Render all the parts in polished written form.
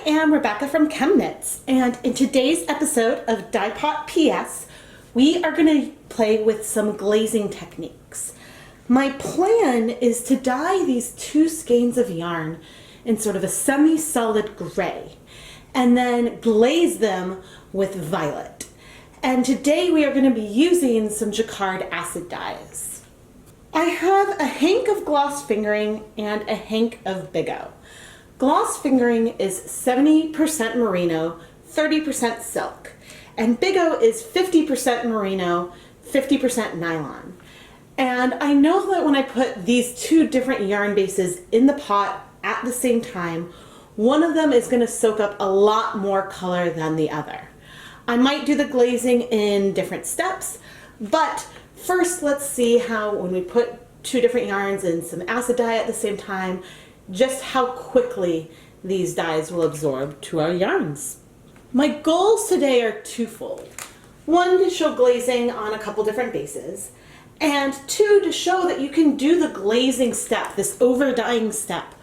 am Rebecca from ChemKnits, and in today's episode of Dyepot PS, we are going to play with some glazing techniques. My plan is to dye these two skeins of yarn in sort of a semi-solid gray, and then glaze them with violet. And today we are going to be using some Jacquard acid dyes. I have a hank of gloss fingering and a hank of Biggo. Gloss fingering is 70% merino, 30% silk, and Biggo is 50% merino, 50% nylon. And I know that when I put these two different yarn bases in the pot at the same time, one of them is going to soak up a lot more color than the other. I might do the glazing in different steps, but first let's see how when we put two different yarns in some acid dye at the same time, just how quickly these dyes will absorb to our yarns. My goals today are twofold. One, to show glazing on a couple different bases, and two, to show that you can do the glazing step, this over dyeing step,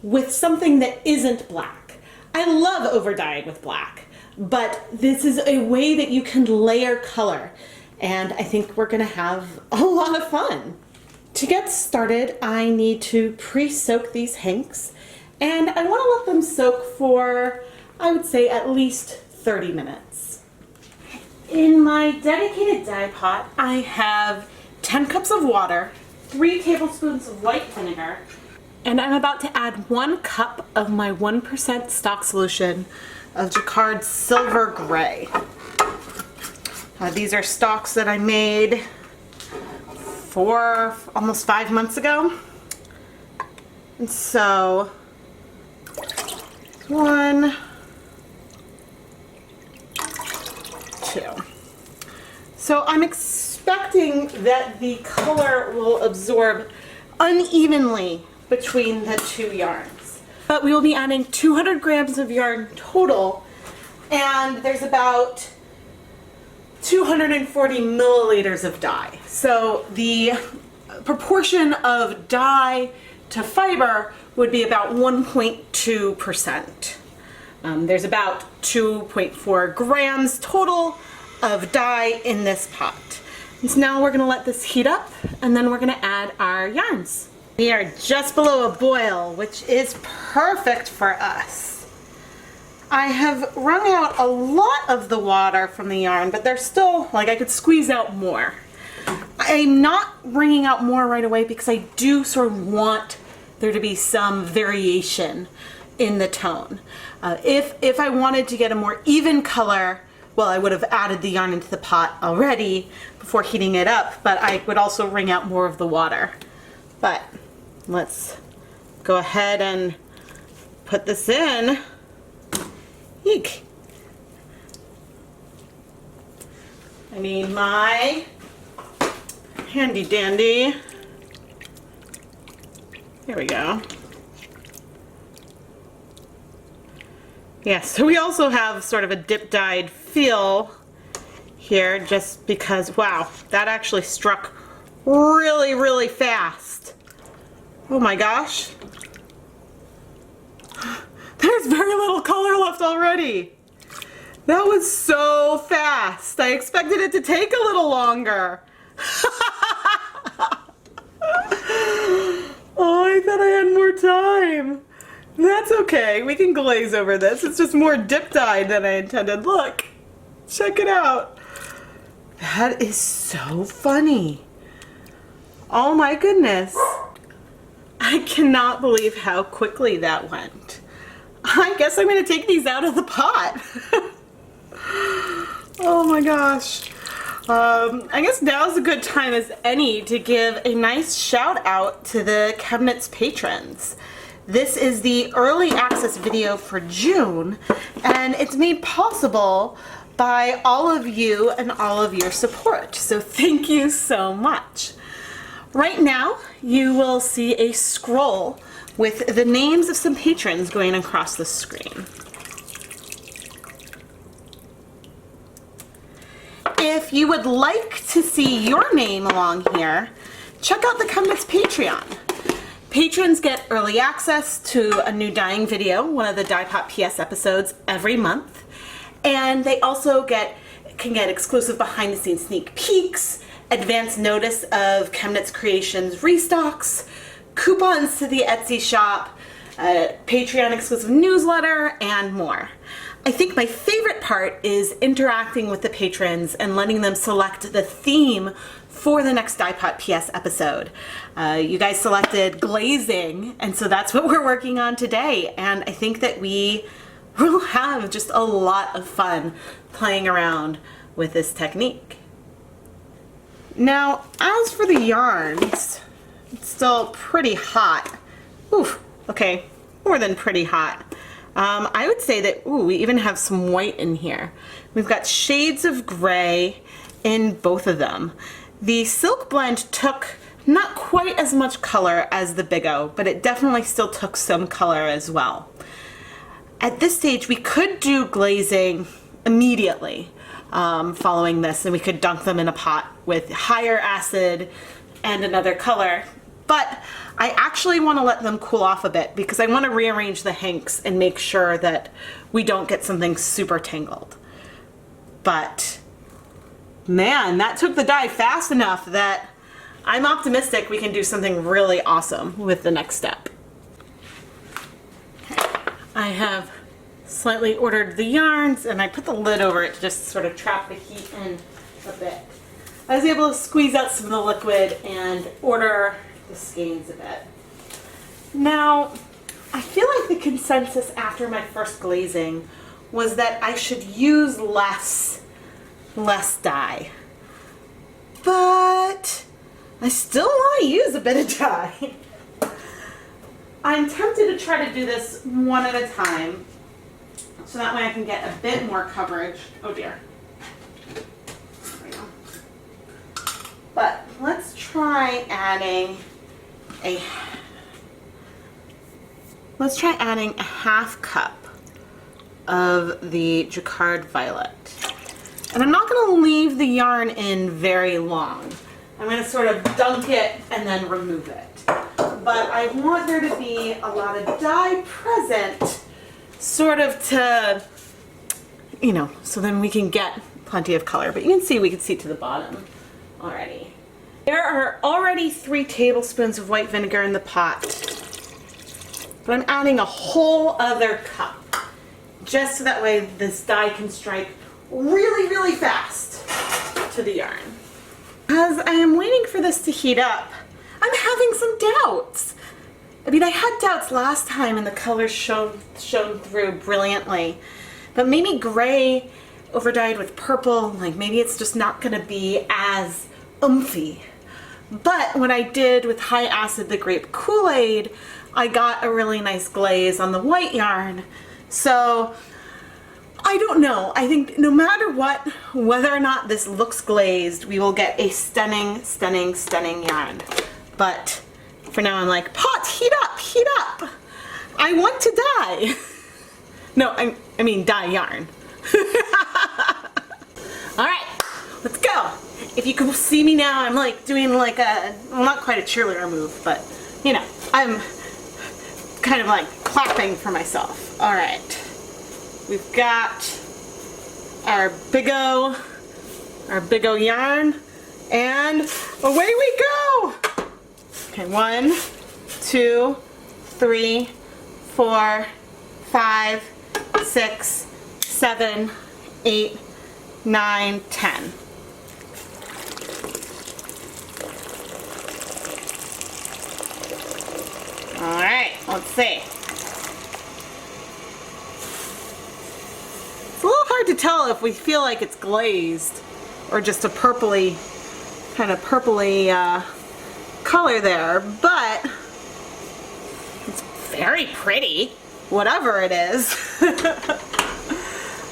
with something that isn't black. I love over dyeing with black, but this is a way that you can layer color, and I think we're gonna have a lot of fun. To get started, I need to pre-soak these hanks, and I want to let them soak for, I would say, at least 30 minutes. In my dedicated dye pot, I have 10 cups of water, 3 tablespoons of white vinegar, and I'm about to add 1 cup of my 1% stock solution of Jacquard Silver Gray. These are stocks that I made almost 5 months ago. And so 1, 2. So I'm expecting that the color will absorb unevenly between the two yarns. But we will be adding 200 grams of yarn total, and there's about 240 milliliters of dye. So the proportion of dye to fiber would be about 1.2%. There's about 2.4 grams total of dye in this pot. And so now we're going to let this heat up, and then we're going to add our yarns. We are just below a boil, which is perfect for us. I have wrung out a lot of the water from the yarn, but there's still, like, I could squeeze out more. I'm not wringing out more right away because I do sort of want there to be some variation in the tone. If I wanted to get a more even color, well, I would have added the yarn into the pot already before heating it up, but I would also wring out more of the water. But let's go ahead and put this in. Eek. I need my handy dandy. Here we go. Yeah, so we also have sort of a dip dyed feel here just because, wow, that actually struck really, really fast. Oh my gosh. There's very little color left already. That was so fast. I expected it to take a little longer. Oh, I thought I had more time. That's okay. We can glaze over this. It's just more dip dyed than I intended. Look. Check it out. That is so funny. Oh my goodness. I cannot believe how quickly that went. I guess I'm going to take these out of the pot. Oh my gosh. I guess now's a good time as any to give a nice shout out to the ChemKnits patrons. This is the early access video for June, and it's made possible by all of you and all of your support. So thank you so much. Right now, you will see a scroll with the names of some patrons going across the screen. If you would like to see your name along here, check out the ChemKnits Patreon. Patrons get early access to a new dyeing video, one of the Dyepot PS episodes, every month. And they also can get exclusive behind the scenes sneak peeks, advance notice of ChemKnits Creations restocks, coupons to the Etsy shop, Patreon exclusive newsletter, and more. I think my favorite part is interacting with the patrons and letting them select the theme for the next Dyepot PS episode. You guys selected glazing, and so that's what we're working on today. And I think that we will have just a lot of fun playing around with this technique. Now, as for the yarns, it's still pretty hot. Oof, okay, more than pretty hot. I would say that, we even have some white in here. We've got shades of gray in both of them. The silk blend took not quite as much color as the Biggo, but it definitely still took some color as well. At this stage, we could do glazing immediately following this, and we could dunk them in a pot with higher acid and another color. But I actually want to let them cool off a bit because I want to rearrange the hanks and make sure that we don't get something super tangled. But man, that took the dye fast enough that I'm optimistic we can do something really awesome with the next step. Okay. I have slightly ordered the yarns and I put the lid over it to just sort of trap the heat in a bit. I was able to squeeze out some of the liquid and order the skeins a bit. Now, I feel like the consensus after my first glazing was that I should use less dye. But I still want to use a bit of dye. I'm tempted to try to do this one at a time so that way I can get a bit more coverage. Oh dear. There we go. But let's try adding a half cup of the Jacquard violet. And I'm not going to leave the yarn in very long. I'm going to sort of dunk it and then remove it. But I want there to be a lot of dye present, sort of to, so then we can get plenty of color. But you can see, we can see to the bottom already. There are already 3 tablespoons of white vinegar in the pot, but I'm adding a whole other cup, just so that way this dye can strike really, really fast to the yarn. As I am waiting for this to heat up, I'm having some doubts. I mean, I had doubts last time and the colors shone through brilliantly, but maybe gray overdyed with purple, like maybe it's just not gonna be as oomphy. But when I did with high acid the grape Kool-Aid, I got a really nice glaze on the white yarn. So I don't know. I think no matter what, whether or not this looks glazed, we will get a stunning, stunning, stunning yarn. But for now I'm like, pot, heat up, heat up. I want to dye. No, I mean dye yarn. All right, let's go. If you can see me now, I'm like doing like well, not quite a cheerleader move, but I'm kind of like clapping for myself. All right, we've got our Biggo yarn, and away we go. Okay, 1, 2, 3, 4, 5, 6, 7, 8, 9, 10. All right, let's see. It's a little hard to tell if we feel like it's glazed or just a purpley, kind of purpley color there, but it's very pretty, whatever it is.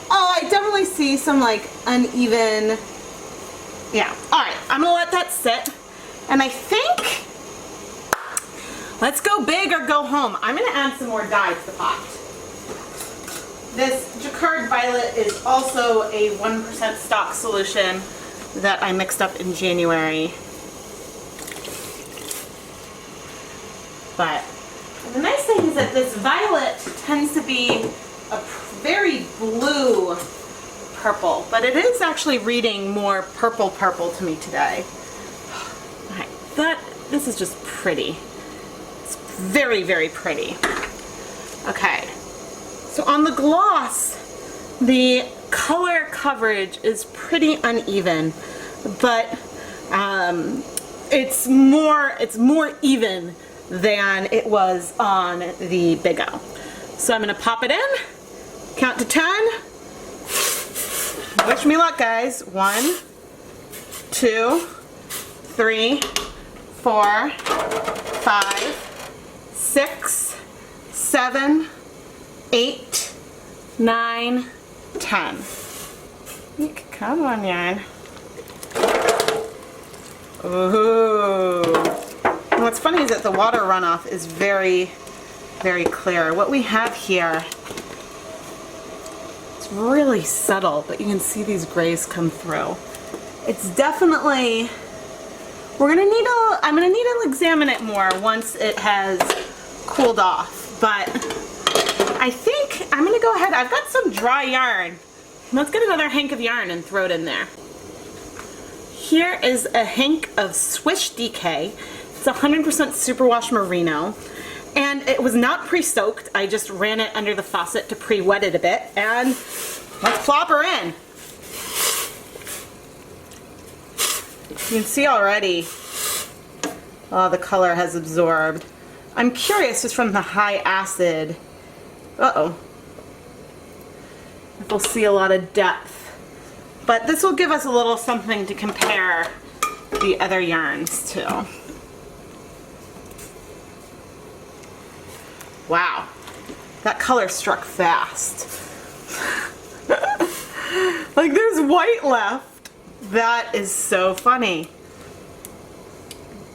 Oh, I definitely see some like uneven, yeah. All right, I'm gonna let that sit, and I think, let's go big or go home. I'm gonna add some more dye to the pot. This Jacquard violet is also a 1% stock solution that I mixed up in January. But the nice thing is that this violet tends to be a very blue purple, but it is actually reading more purple to me today. Alright, this is just pretty. It's very, very pretty. Okay, so on the gloss, the color coverage is pretty uneven, but it's more even than it was on the Biggo. So I'm gonna pop it in, count to 10. Wish me luck, guys. 1, 2, 3, 4, 5, 6, 7, 8, 9, 10. Come on, yarn. Ooh. And what's funny is that the water runoff is very, very clear. What we have here, it's really subtle, but you can see these grays come through. It's definitely, I'm gonna need to examine it more once it has cooled off, but I think I'm gonna go ahead. I've got some dry yarn. Let's get another hank of yarn and throw it in there. Here is a hank of Swish DK. It's 100% Superwash Merino, and it was not pre-soaked. I just ran it under the faucet to pre-wet it a bit, and let's plop her in. You can see already, the color has absorbed. I'm curious, just from the high acid, if we'll see a lot of depth. But this will give us a little something to compare the other yarns to. Wow, that color struck fast. Like, there's white left. That is so funny.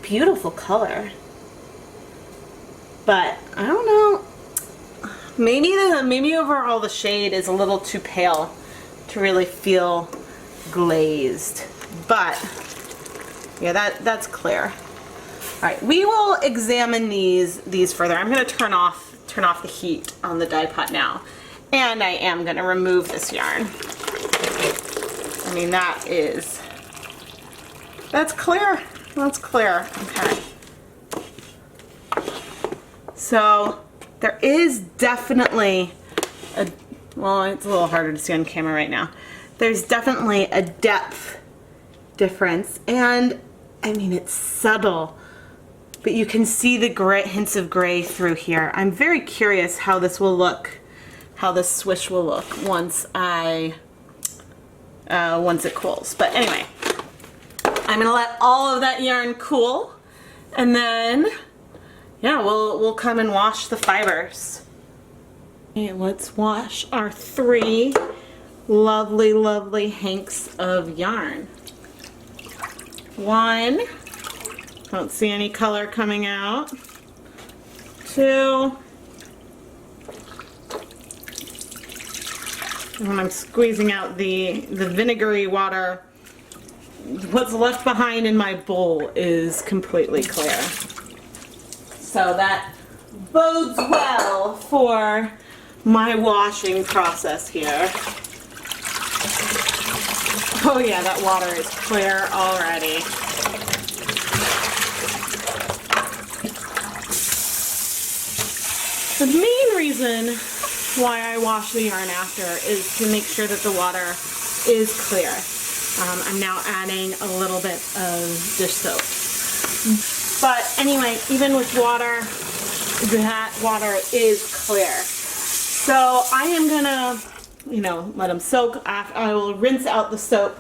Beautiful color. But I don't know. Maybe overall the shade is a little too pale to really feel glazed. But yeah, that's clear. All right, we will examine these further. I'm going to turn off the heat on the dye pot now, and I am going to remove this yarn. I mean, that's clear. That's clear. Okay. So there is definitely well, it's a little harder to see on camera right now. There's definitely a depth difference, and I mean, it's subtle, but you can see the gray, hints of gray through here. I'm very curious how this will look, how this swish will look once it cools. But anyway, I'm gonna let all of that yarn cool, and then yeah, we'll come and wash the fibers. Okay, let's wash our 3 lovely, lovely hanks of yarn. 1, don't see any color coming out. 2, when I'm squeezing out the vinegary water, what's left behind in my bowl is completely clear. So that bodes well for my washing process here. Oh yeah, that water is clear already. The main reason why I wash the yarn after is to make sure that the water is clear. I'm now adding a little bit of dish soap. But anyway, even with water, that water is clear. So I am gonna, let them soak. I will rinse out the soap,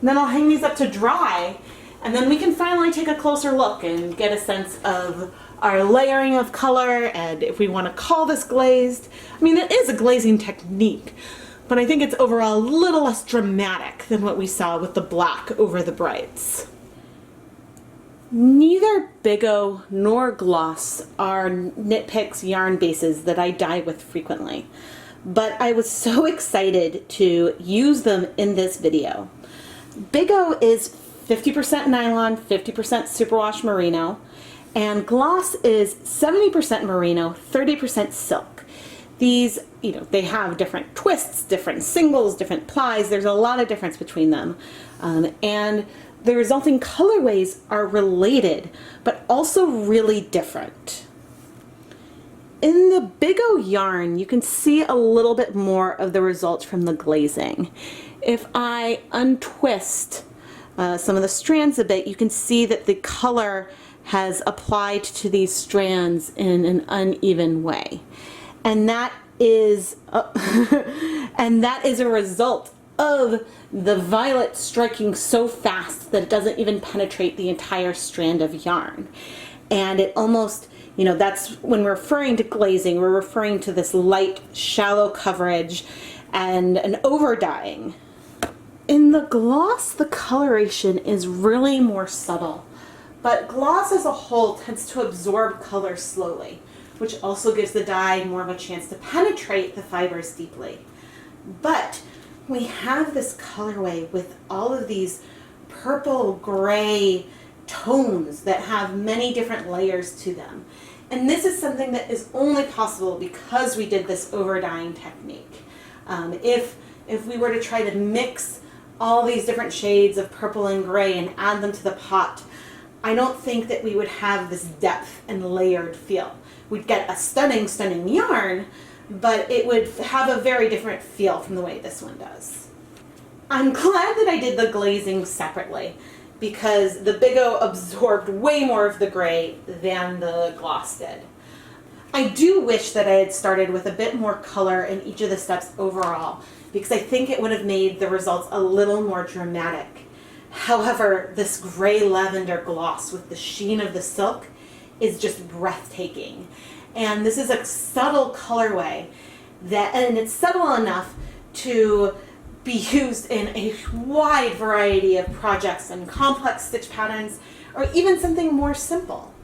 and then I'll hang these up to dry, and then we can finally take a closer look and get a sense of our layering of color, and if we want to call this glazed. I mean, it is a glazing technique, but I think it's overall a little less dramatic than what we saw with the black over the brights. Neither Biggo nor Gloss are KnitPicks yarn bases that I dye with frequently, but I was so excited to use them in this video. Biggo is 50% nylon, 50% superwash merino, And gloss is 70% merino, 30% silk. These, they have different twists, different singles, different plies. There's a lot of difference between them. And the resulting colorways are related, but also really different. In the Biggo yarn, you can see a little bit more of the results from the glazing. If I untwist some of the strands a bit, you can see that the color has applied to these strands in an uneven way. And that is a result of the violet striking so fast that it doesn't even penetrate the entire strand of yarn. And it almost, that's when we're referring to glazing, we're referring to this light, shallow coverage and an over dyeing. In the gloss, the coloration is really more subtle, but gloss as a whole tends to absorb color slowly, which also gives the dye more of a chance to penetrate the fibers deeply. But we have this colorway with all of these purple gray tones that have many different layers to them. And this is something that is only possible because we did this over dyeing technique. If we were to try to mix all these different shades of purple and gray and add them to the pot, I don't think that we would have this depth and layered feel. We'd get a stunning, stunning yarn, but it would have a very different feel from the way this one does. I'm glad that I did the glazing separately because the Biggo absorbed way more of the gray than the gloss did. I do wish that I had started with a bit more color in each of the steps overall because I think it would have made the results a little more dramatic. However, this gray lavender gloss with the sheen of the silk is just breathtaking. And this is a subtle colorway and it's subtle enough to be used in a wide variety of projects and complex stitch patterns, or even something more simple.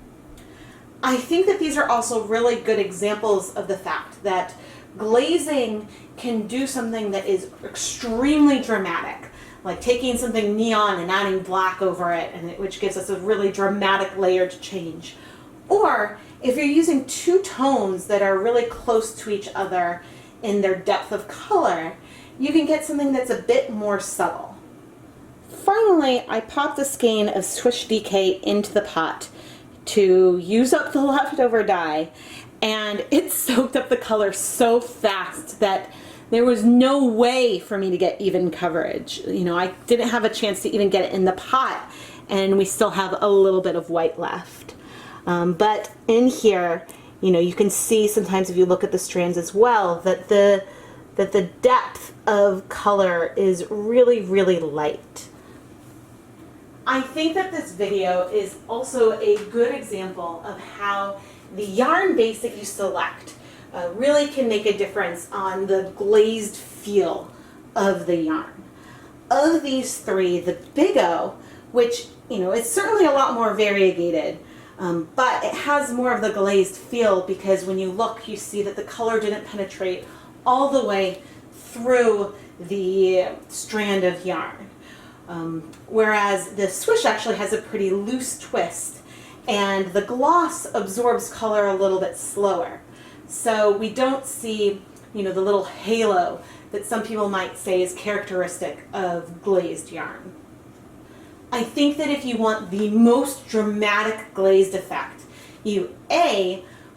I think that these are also really good examples of the fact that glazing can do something that is extremely dramatic, like taking something neon and adding black over it, which gives us a really dramatic layered change. Or if you're using two tones that are really close to each other in their depth of color, you can get something that's a bit more subtle. Finally, I popped a skein of Swish DK into the pot to use up the leftover dye, and it soaked up the color so fast that there was no way for me to get even coverage. I didn't have a chance to even get it in the pot, and we still have a little bit of white left. But in here, you can see sometimes if you look at the strands as well that the depth of color is really, really light. I think that this video is also a good example of how the yarn base that you select really can make a difference on the glazed feel of the yarn. Of these three, the Biggo, which it's certainly a lot more variegated, but it has more of the glazed feel because when you look, you see that the color didn't penetrate all the way through the strand of yarn. Whereas the Swish actually has a pretty loose twist, and the gloss absorbs color a little bit slower. So we don't see, the little halo that some people might say is characteristic of glazed yarn. I think that if you want the most dramatic glazed effect, you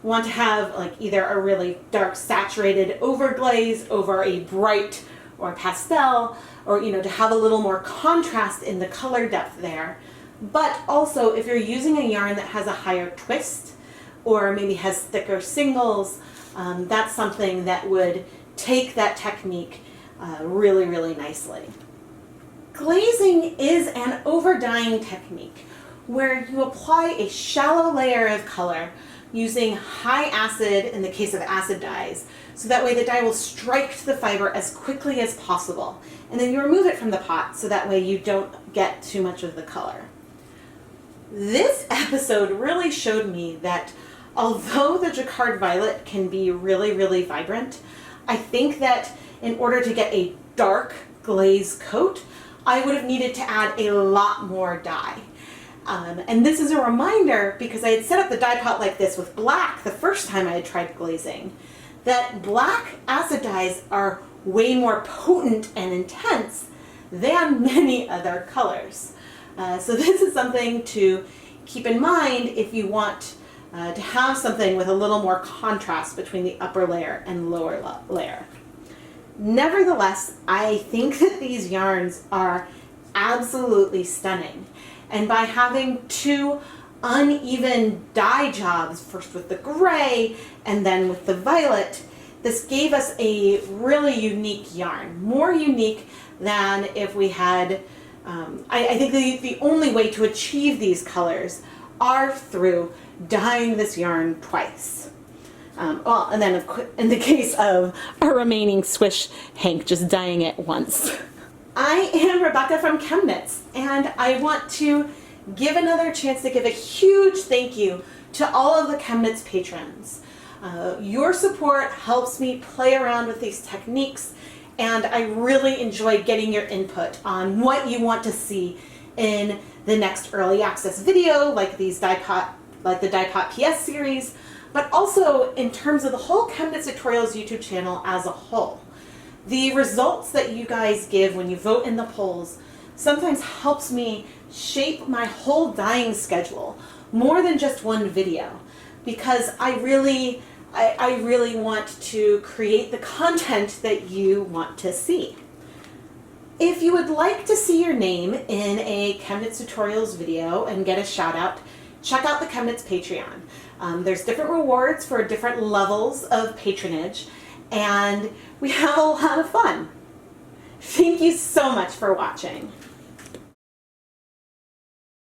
want to have either a really dark saturated overglaze over a bright or pastel, or to have a little more contrast in the color depth there. But also if you're using a yarn that has a higher twist or maybe has thicker singles, that's something that would take that technique really, really nicely. Glazing is an over-dyeing technique where you apply a shallow layer of color using high acid in the case of acid dyes, so that way the dye will strike to the fiber as quickly as possible. And then you remove it from the pot so that way you don't get too much of the color. This episode really showed me that although the Jacquard violet can be really, really vibrant, I think that in order to get a dark glaze coat, I would have needed to add a lot more dye. And this is a reminder, because I had set up the dye pot like this with black the first time I had tried glazing, that black acid dyes are way more potent and intense than many other colors. So this is something to keep in mind if you want to have something with a little more contrast between the upper layer and lower layer. Nevertheless, I think that these yarns are absolutely stunning. And by having two uneven dye jobs, first with the gray and then with the violet, this gave us a really unique yarn, more unique than if we had, I think the only way to achieve these colors are through dyeing this yarn twice. Well, and then in the case of our remaining Swish Hank, just dyeing it once. I am Rebecca from ChemKnits, and I want to give another chance to give a huge thank you to all of the ChemKnits patrons. Your support helps me play around with these techniques, and I really enjoy getting your input on what you want to see in the next early access video, like these the Dyepot PS series, but also in terms of the whole ChemKnits Tutorials YouTube channel as a whole. The results that you guys give when you vote in the polls sometimes helps me shape my whole dyeing schedule more than just one video, because I really want to create the content that you want to see. If you would like to see your name in a ChemKnits Tutorials video and get a shout out, check out the ChemKnits Patreon. There's different rewards for different levels of patronage, and we have a lot of fun. Thank you so much for watching.